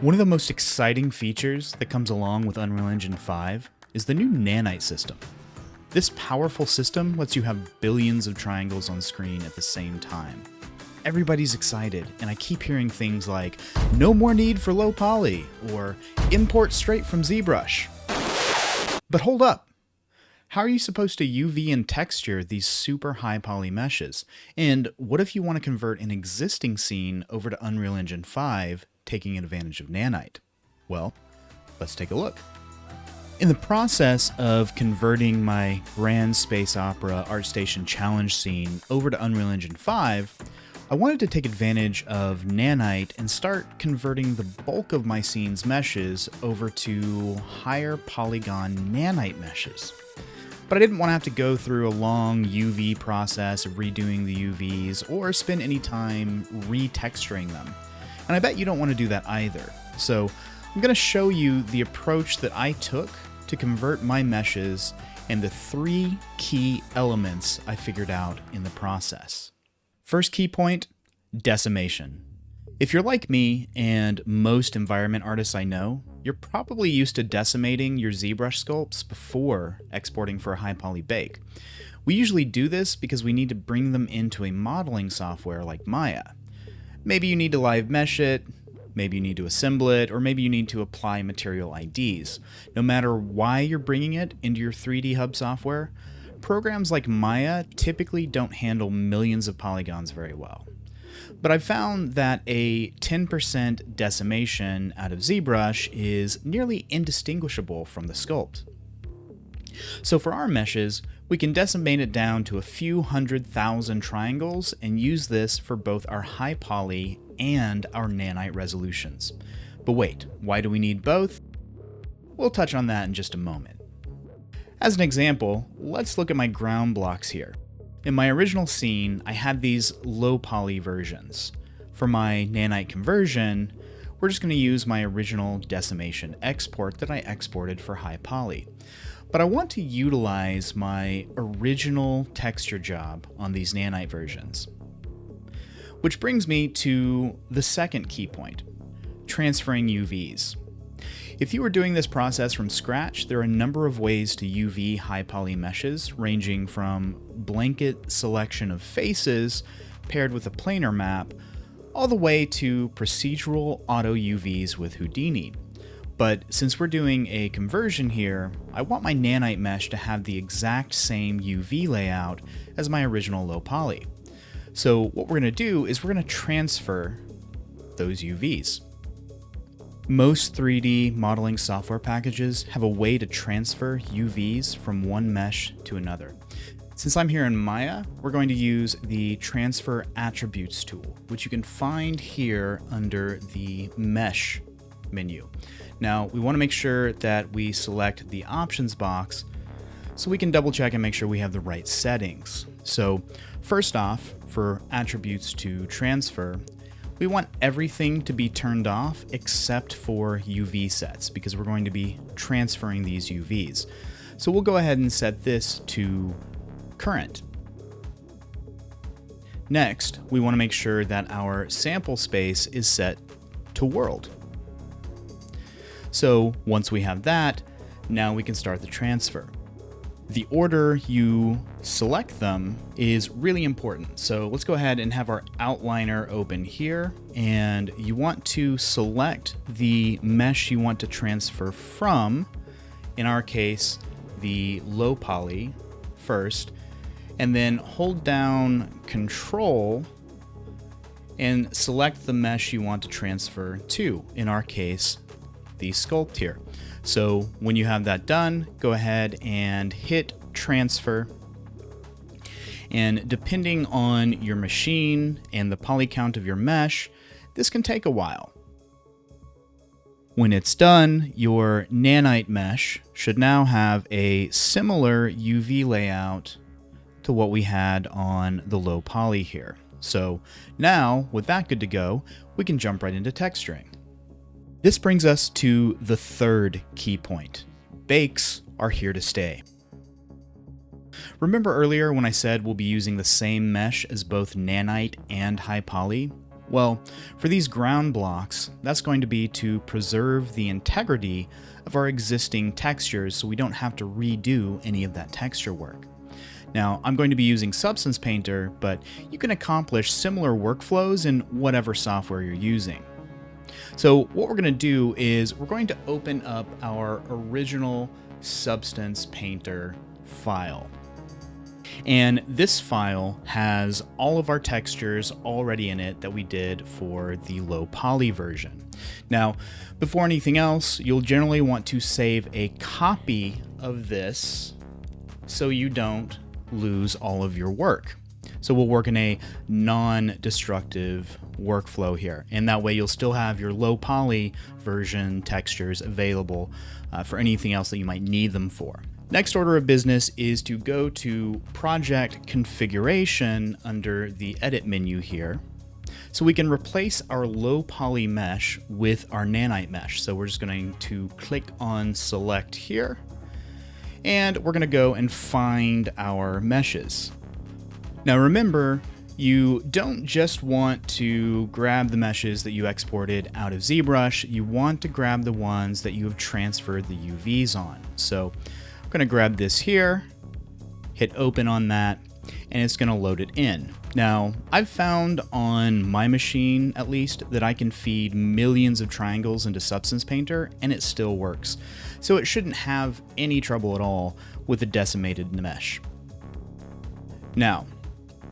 One of the most exciting features that comes along with Unreal Engine 5 is the new Nanite system. This powerful system lets you have billions of triangles on screen at the same time. Everybody's excited, and I keep hearing things like, no more need for low poly, or import straight from ZBrush. But hold up! How are you supposed to UV and texture these super high poly meshes? And what if you want to convert an existing scene over to Unreal Engine 5, taking advantage of Nanite? Well, let's take a look. In the process of converting my Grand Space Opera ArtStation Challenge scene over to Unreal Engine 5, I wanted to take advantage of Nanite and start converting the bulk of my scene's meshes over to higher polygon Nanite meshes. But I didn't want to have to go through a long UV process of redoing the UVs or spend any time retexturing them. And I bet you don't want to do that either. So I'm going to show you the approach that I took to convert my meshes and the 3 key elements I figured out in the process. First key point, decimation. If you're like me and most environment artists I know, you're probably used to decimating your ZBrush sculpts before exporting for a high poly bake. We usually do this because we need to bring them into a modeling software like Maya. Maybe you need to live mesh it, maybe you need to assemble it, or maybe you need to apply material IDs. No matter why you're bringing it into your 3D Hub software, programs like Maya typically don't handle millions of polygons very well. But I've found that a 10% decimation out of ZBrush is nearly indistinguishable from the sculpt. So for our meshes, we can decimate it down to a few 100,000 triangles and use this for both our high poly and our Nanite resolutions. But wait, why do we need both? We'll touch on that in just a moment. As an example, let's look at my ground blocks here. In my original scene, I had these low poly versions. For my Nanite conversion, we're just going to use my original decimation export that I exported for high poly. But I want to utilize my original texture job on these Nanite versions. Which brings me to the second key point, transferring UVs. If you were doing this process from scratch, there are a number of ways to UV high poly meshes, ranging from blanket selection of faces paired with a planar map, all the way to procedural auto UVs with Houdini. But since we're doing a conversion here, I want my Nanite mesh to have the exact same UV layout as my original low poly. So what we're going to do is we're going to transfer those UVs. Most 3D modeling software packages have a way to transfer UVs from one mesh to another. Since I'm here in Maya, we're going to use the Transfer Attributes tool, which you can find here under the Mesh menu. Now, we want to make sure that we select the options box so we can double check and make sure we have the right settings. So first off, for attributes to transfer, we want everything to be turned off except for UV sets because we're going to be transferring these UVs. So we'll go ahead and set this to current. Next, we want to make sure that our sample space is set to world. So once we have that, now we can start the transfer. The order you select them is really important. So let's go ahead and have our outliner open here, and you want to select the mesh you want to transfer from, in our case, the low poly first, and then hold down Control and select the mesh you want to transfer to, in our case, the sculpt here. So when you have that done, go ahead and hit transfer. And depending on your machine and the poly count of your mesh, this can take a while. When it's done, your Nanite mesh should now have a similar UV layout to what we had on the low poly here. So now, with that good to go, we can jump right into texturing. This brings us to the third key point. Bakes are here to stay. Remember earlier when I said we'll be using the same mesh as both Nanite and high poly? Well, for these ground blocks, that's going to be to preserve the integrity of our existing textures so we don't have to redo any of that texture work. Now, I'm going to be using Substance Painter, but you can accomplish similar workflows in whatever software you're using. So what we're going to do is we're going to open up our original Substance Painter file. And this file has all of our textures already in it that we did for the low poly version. Now, before anything else, you'll generally want to save a copy of this so you don't lose all of your work. So we'll work in a non-destructive workflow here, and that way you'll still have your low poly version textures available for anything else that you might need them for. Next order of business is to go to Project Configuration under the Edit menu here, so we can replace our low poly mesh with our Nanite mesh. So we're just going to click on Select here, and we're going to go and find our meshes. Now remember, you don't just want to grab the meshes that you exported out of ZBrush, you want to grab the ones that you have transferred the UVs on. So I'm going to grab this here, hit open on that, and it's going to load it in. Now, I've found on my machine, at least, that I can feed millions of triangles into Substance Painter, and it still works. So it shouldn't have any trouble at all with a decimated mesh. Now,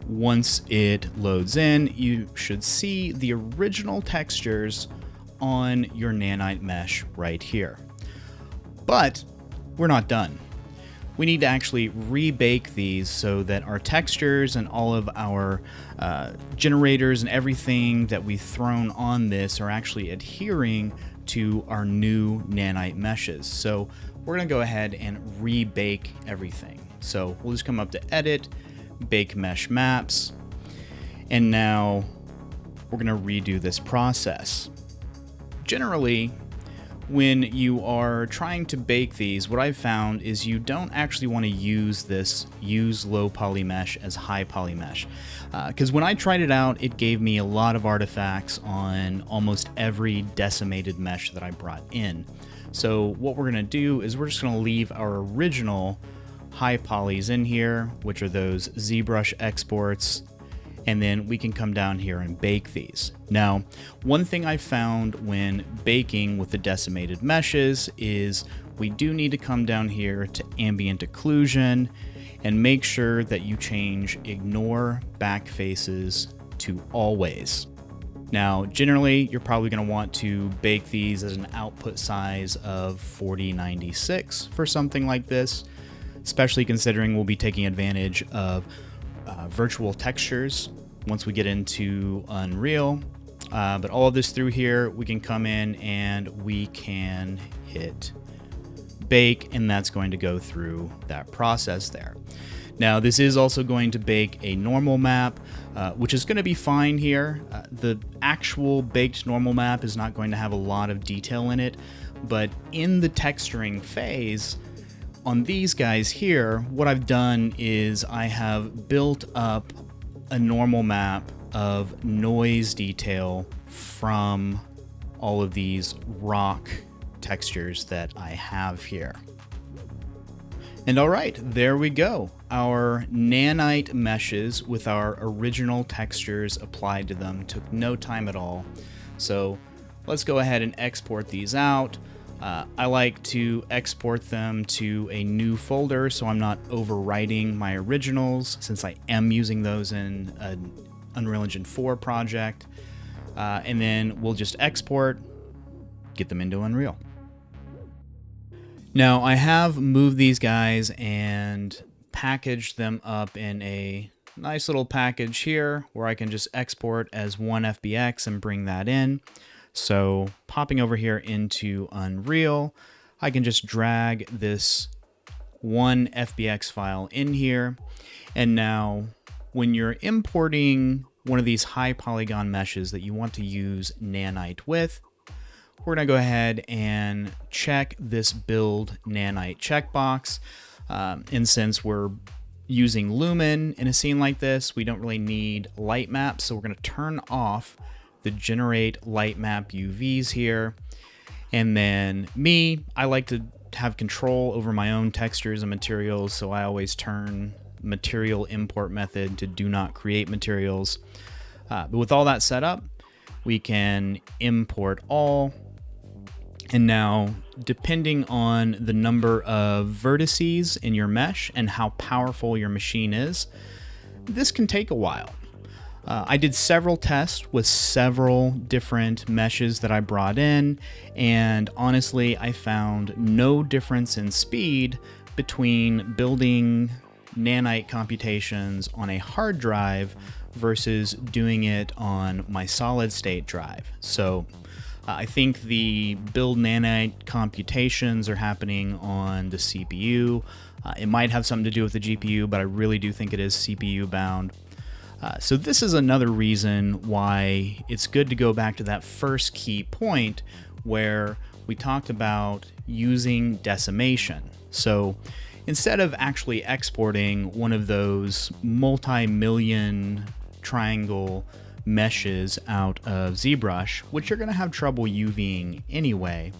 once it loads in, you should see the original textures on your Nanite mesh right here. But we're not done. We need to actually rebake these so that our textures and all of our generators and everything that we've thrown on this are actually adhering to our new Nanite meshes. So we're going to go ahead and rebake everything. So we'll just come up to Edit, Bake Mesh Maps, and now we're going to redo this process. Generally, when you are trying to bake these, what I've found is you don't actually want to use low poly mesh as high poly mesh. Because when I tried it out, it gave me a lot of artifacts on almost every decimated mesh that I brought in. So what we're going to do is we're just going to leave our original high polys in here, which are those ZBrush exports, and then we can come down here and bake these. Now, one thing I found when baking with the decimated meshes is we do need to come down here to ambient occlusion and make sure that you change ignore back faces to always. Now, generally, you're probably going to want to bake these as an output size of 4096 for something like this, especially considering we'll be taking advantage of virtual textures once we get into Unreal. But all of this through here, we can come in and we can hit bake, and that's going to go through that process there. Now, this is also going to bake a normal map, which is going to be fine here. The actual baked normal map is not going to have a lot of detail in it, but in the texturing phase, on these guys here, what I've done is I have built up a normal map of noise detail from all of these rock textures that I have here. And all right, there we go. Our Nanite meshes with our original textures applied to them took no time at all. So let's go ahead and export these out. I like to export them to a new folder so I'm not overwriting my originals, since I am using those in an Unreal Engine 4 project. And then we'll just export, get them into Unreal. Now, I have moved these guys and packaged them up in a nice little package here where I can just export as one FBX and bring that in. So popping over here into Unreal, I can just drag this one FBX file in here. And now when you're importing one of these high polygon meshes that you want to use Nanite with, we're going to go ahead and check this build Nanite checkbox. And since we're using Lumen in a scene like this, we don't really need light maps. So we're going to turn off the generate light map UVs here. And then I like to have control over my own textures and materials, so I always turn material import method to do not create materials. But with all that set up, we can import all. And now, depending on the number of vertices in your mesh and how powerful your machine is, this can take a while. I did several tests with several different meshes that I brought in, and honestly, I found no difference in speed between building Nanite computations on a hard drive versus doing it on my solid state drive. So I think the build Nanite computations are happening on the CPU. It might have something to do with the GPU, but I really do think it is CPU bound. So this is another reason why it's good to go back to that first key point where we talked about using decimation. So instead of actually exporting one of those multi-million triangle meshes out of ZBrush, which you're going to have trouble UVing anyway,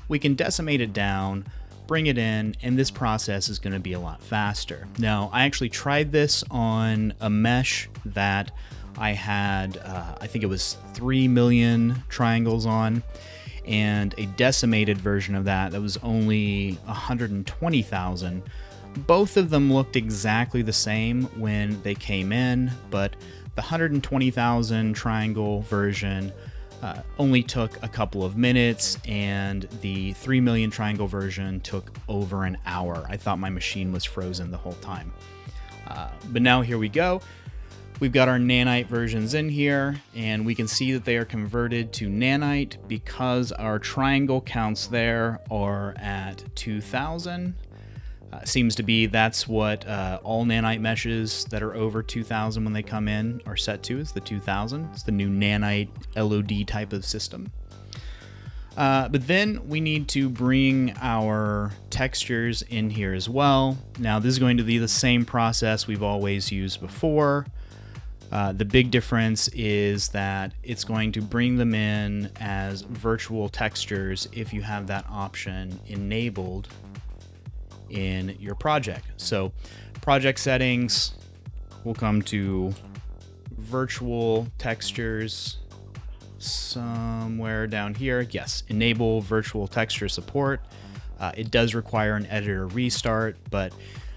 we can decimate it down, bring it in, and this process is going to be a lot faster. Now, I actually tried this on a mesh that I had, I think it was 3 million triangles on, and a decimated version of that was only 120,000. Both of them looked exactly the same when they came in, but the 120,000 triangle version only took a couple of minutes, and the 3 million triangle version took over an hour. I thought my machine was frozen the whole time. But now here we go. We've got our Nanite versions in here, and we can see that they are converted to Nanite because our triangle counts there are at 2,000. Seems to be that's what all Nanite meshes that are over 2,000 when they come in are set to, is the 2,000. It's the new Nanite LOD type of system. But then we need to bring our textures in here as well. Now this is going to be the same process we've always used before. The big difference is that it's going to bring them in as virtual textures if you have that option enabled in your project. So project settings, we'll come to virtual textures somewhere down here. Yes, enable virtual texture support. It does require an editor restart, but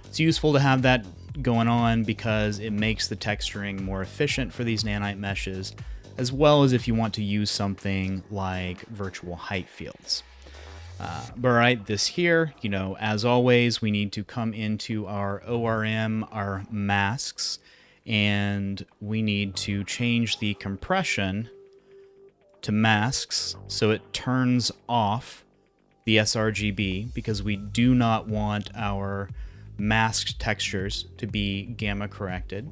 it's useful to have that going on because it makes the texturing more efficient for these Nanite meshes, as well as if you want to use something like virtual height fields. But right, this here, as always, we need to come into our ORM, our masks, and we need to change the compression to masks so it turns off the sRGB, because we do not want our masked textures to be gamma corrected.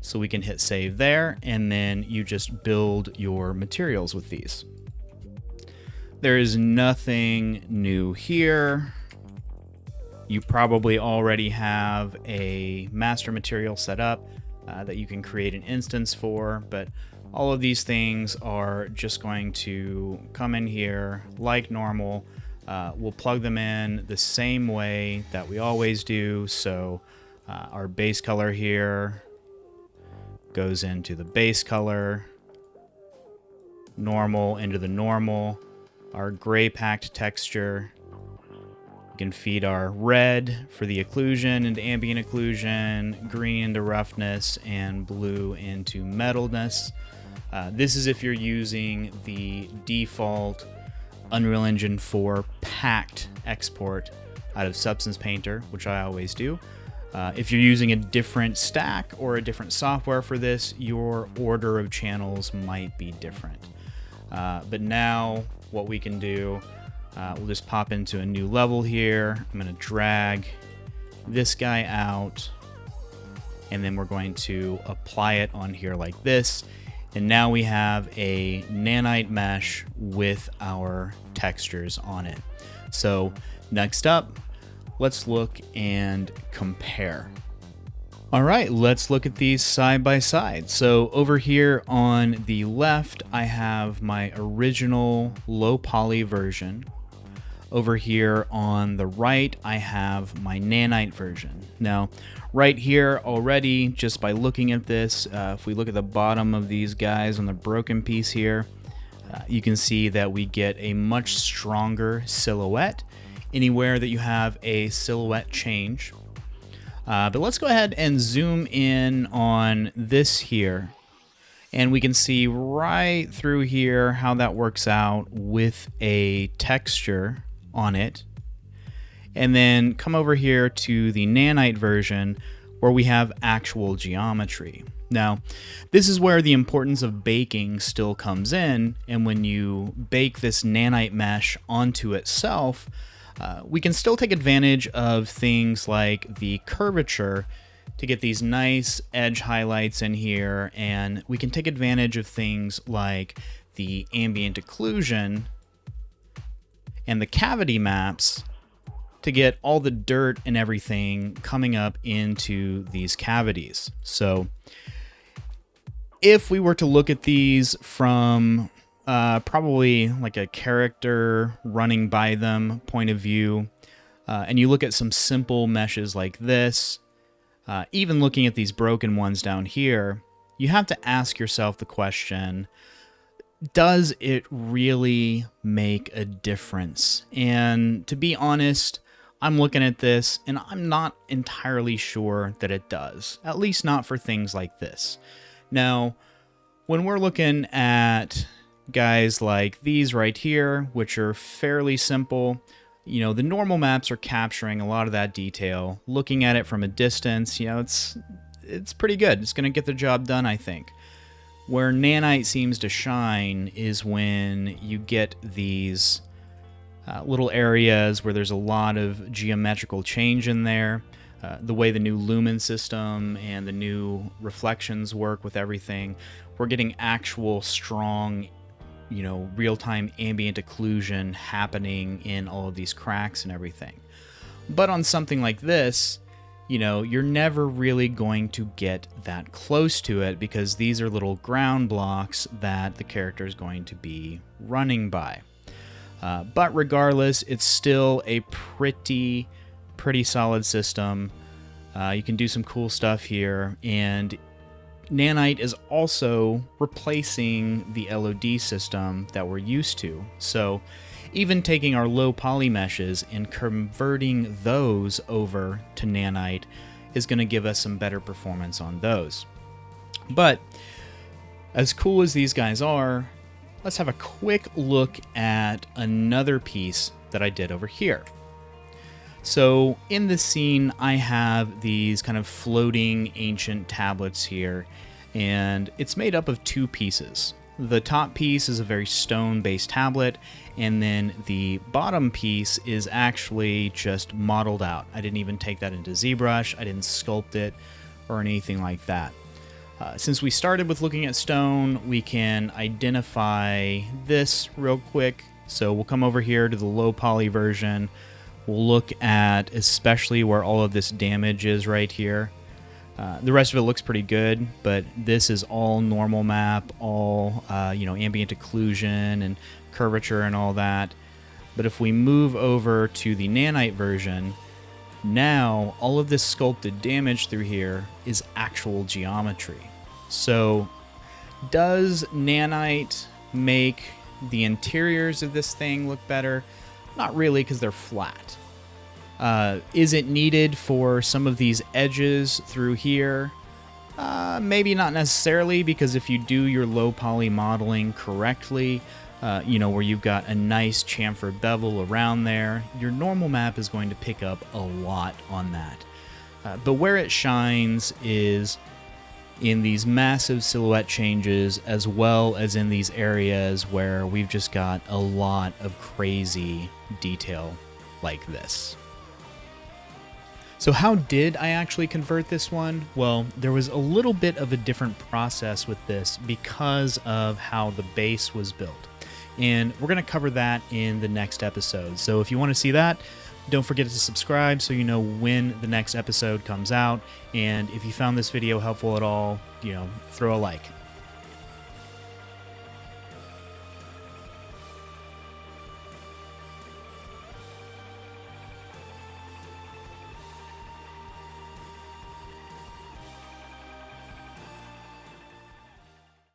So we can hit save there, and then you just build your materials with these. There is nothing new here. You probably already have a master material set up that you can create an instance for, but all of these things are just going to come in here like normal. We'll plug them in the same way that we always do. So our base color here goes into the base color, normal into the normal. Our gray packed texture, we can feed our red for the occlusion into ambient occlusion, green into roughness, and blue into metalness. This is if you're using the default Unreal Engine 4 packed export out of Substance Painter, which I always do. If you're using a different stack or a different software for this, your order of channels might be different. But now what we can do, we'll just pop into a new level here. I'm going to drag this guy out, and then we're going to apply it on here like this. And now we have a Nanite mesh with our textures on it. So next up, let's look and compare. All right, let's look at these side by side. So over here on the left, I have my original low poly version. Over here on the right, I have my Nanite version. Now, right here already, just by looking at this, if we look at the bottom of these guys on the broken piece here, you can see that we get a much stronger silhouette anywhere that you have a silhouette change. But let's go ahead and zoom in on this here, and we can see right through here how that works out with a texture on it. And then come over here to the Nanite version where we have actual geometry. Now, this is where the importance of baking still comes in, and when you bake this Nanite mesh onto itself, we can still take advantage of things like the curvature to get these nice edge highlights in here, and we can take advantage of things like the ambient occlusion and the cavity maps to get all the dirt and everything coming up into these cavities. So if we were to look at these from probably like a character running by them point of view, and you look at some simple meshes like this, even looking at these broken ones down here, you have to ask yourself the question, does it really make a difference? And to be honest, I'm looking at this and I'm not entirely sure that it does, at least not for things like this. Now, when we're looking at guys like these right here, which are fairly simple, you know, the normal maps are capturing a lot of that detail. Looking at it from a distance, you know, it's pretty good. It's going to get the job done, I think. Where Nanite seems to shine is when you get these little areas where there's a lot of geometrical change in there. The way the new lumen system and the new reflections work with everything, we're getting actual strong, you know, real-time ambient occlusion happening in all of these cracks and everything. But on something like this, you know, you're never really going to get that close to it because these are little ground blocks that the character is going to be running by. But regardless, it's still a pretty solid system. You can do some cool stuff here, and Nanite is also replacing the LOD system that we're used to. So even taking our low poly meshes and converting those over to Nanite is going to give us some better performance on those. But as cool as these guys are, let's have a quick look at another piece that I did over here. So in this scene, I have these kind of floating ancient tablets here, and it's made up of two pieces. The top piece is a very stone-based tablet, and then the bottom piece is actually just modeled out. I didn't even take that into ZBrush, I didn't sculpt it or anything like that. Since we started with looking at stone, we can identify this real quick. So we'll come over here to the low poly version. We'll look at especially where all of this damage is right here. The rest of it looks pretty good, but this is all normal map, all ambient occlusion and curvature and all that. But if we move over to the Nanite version, now all of this sculpted damage through here is actual geometry. So does Nanite make the interiors of this thing look better? Not really, because they're flat. Is it needed for some of these edges through here? Maybe not necessarily, because if you do your low poly modeling correctly, where you've got a nice chamfered bevel around there, your normal map is going to pick up a lot on that. But where it shines is in these massive silhouette changes, as well as in these areas where we've just got a lot of crazy detail like this. So how did I actually convert this one? Well, there was a little bit of a different process with this because of how the base was built. And we're going to cover that in the next episode. So if you want to see that, Don't forget to subscribe so you know when the next episode comes out. And if you found this video helpful at all, throw a like.